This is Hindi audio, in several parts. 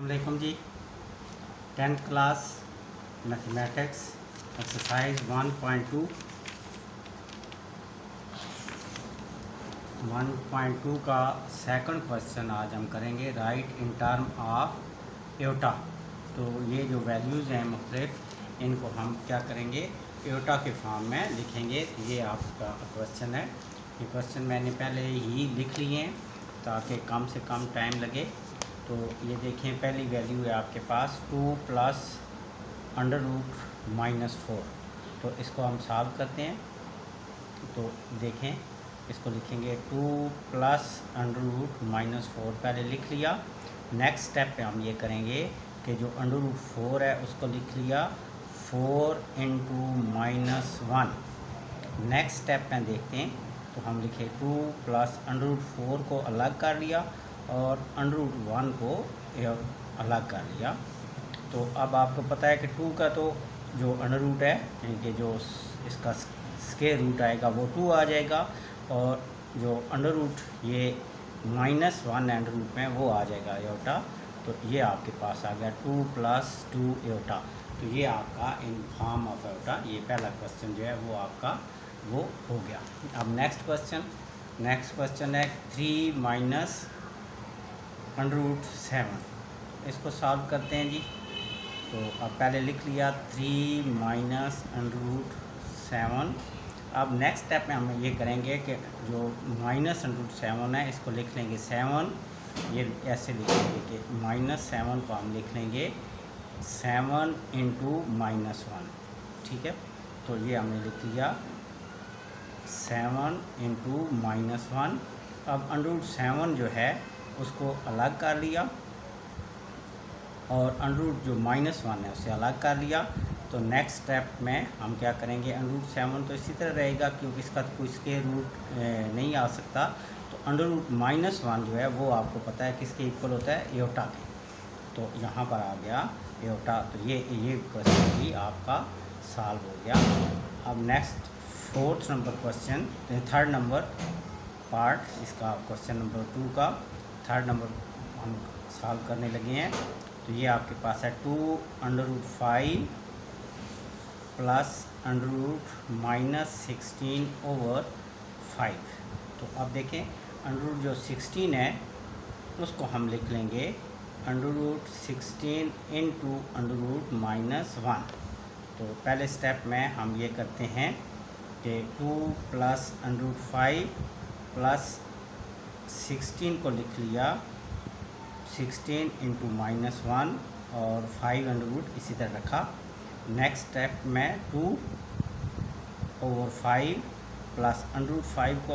अस्सलामुअलैकुम जी। 10th क्लास मैथमेटिक्स एक्सरसाइज 1.2 का सेकंड क्वेश्चन आज हम करेंगे। Right in term of aorta. तो ये जो वैल्यूज़ हैं मुख्तलिफ, इनको हम क्या करेंगे, एयोटा के फॉर्म में लिखेंगे। ये आपका क्वेश्चन है। ये क्वेश्चन मैंने पहले ही लिख लिए हैं ताकि कम से कम टाइम लगे। तो ये देखें, पहली वैल्यू है आपके पास 2 प्लस √-4। तो इसको हम सॉल्व करते हैं। तो देखें, इसको लिखेंगे 2 प्लस √-4 पहले लिख लिया। नेक्स्ट स्टेप पे हम ये करेंगे कि जो √4 है उसको लिख लिया 4 × -1। नेक्स्ट स्टेप में देखते हैं, तो हम लिखे 2 प्लस √4 को अलग कर लिया और √1 को अलग कर लिया। तो अब आपको पता है कि 2 का तो जो √ है, यानी कि जो इसका स्क्वायर रूट आएगा वो 2 आ जाएगा, और जो √ ये -1 एंड रूट में वो आ जाएगा एयोटा। तो ये आपके पास आ गया 2 + 2 एयोटा। तो ये आपका इन फॉर्म ऑफ एयोटा, ये पहला क्वेश्चन जो है वो आपका वो हो गया। अब नेक्स्ट क्वेश्चन है 3 - √7। इसको सॉल्व करते हैं जी। तो अब पहले लिख लिया 3 - √7। अब नेक्स्ट स्टेप में हम ये करेंगे कि जो -√7 है इसको लिख लेंगे 7। ये ऐसे लिखेंगे कि -7 को हम लिख लेंगे 7 × -1। ठीक है, तो ये हमने लिख लिया 7 × -1। अब √7 जो है उसको अलग कर लिया और √ जो -1 है उसे अलग कर लिया। तो नेक्स्ट स्टेप में हम क्या करेंगे, √7 तो इसी तरह रहेगा क्योंकि इसका कोई स्क्वायर रूट नहीं आ सकता। तो √-1 जो है वो आपको पता है किसके इक्वल होता है, एयोटा के। तो यहाँ पर आ गया एयोटा। तो ये क्वेश्चन भी आपका सॉल्व हो गया। अब नेक्स्ट थर्ड नंबर पार्ट, इसका क्वेश्चन नंबर 2 का थर्ड नंबर हम सॉल्व करने लगे हैं। तो ये आपके पास है 2 √5 प्लस √-16/5। तो अब देखें, √ जो 16 है उसको हम लिख लेंगे √16 × √-1। तो पहले स्टेप में हम ये करते हैं कि 2 + √5 प्लस 16 को लिख लिया 16 × -1 और 5 इसी तरह रखा। नेक्स्ट स्टेप में 2/5 प्लस √5 को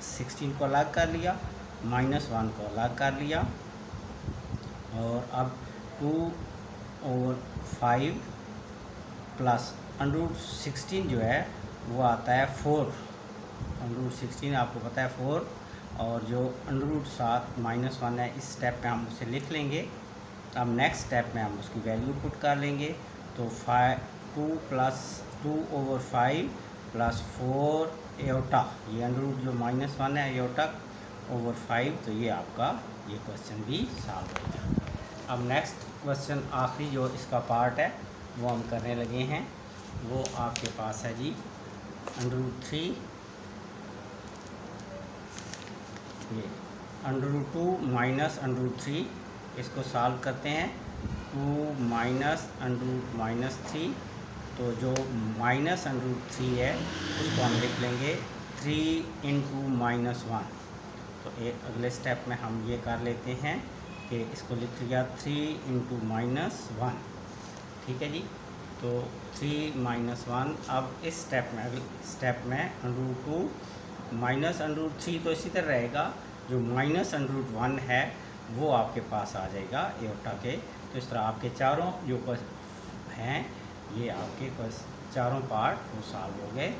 16 को अलग कर लिया, -1 को अलग कर लिया, और अब 2/5 प्लस √16 जो है वो आता है 4। √16 आपको पता है 4, और जो √7 -1 है, इस स्टेप पे हम उसे लिख लेंगे। अब नेक्स्ट स्टेप में हम उसकी वैल्यू पुट कर लेंगे। तो 2 + 2/5 प्लस 4 एयोटा, ये √ जो -1 है एयोटा /5। तो ये आपका ये क्वेश्चन भी सॉल्व हो गया। अब नेक्स्ट क्वेश्चन, आखिरी जो इसका पार्ट है वो हम करने लगे हैं। वो आपके पास है जी √3, ये √2 - √3। इसको सॉल्व करते हैं। 2 - √-3। तो जो -√3 है उसको हम लिख लेंगे 3 × -1। तो एक अगले स्टेप में हम ये कर लेते हैं कि इसको लिख लिया 3 × -1। ठीक है जी। तो 3 - 1। अब इस स्टेप में √2 -√3 तो इसी तरह रहेगा, जो -√1 है वो आपके पास आ जाएगा एयोटा के। तो इस तरह आपके चारों जो हैं, ये आपके चारों पार्ट वो सॉल्व हो गए।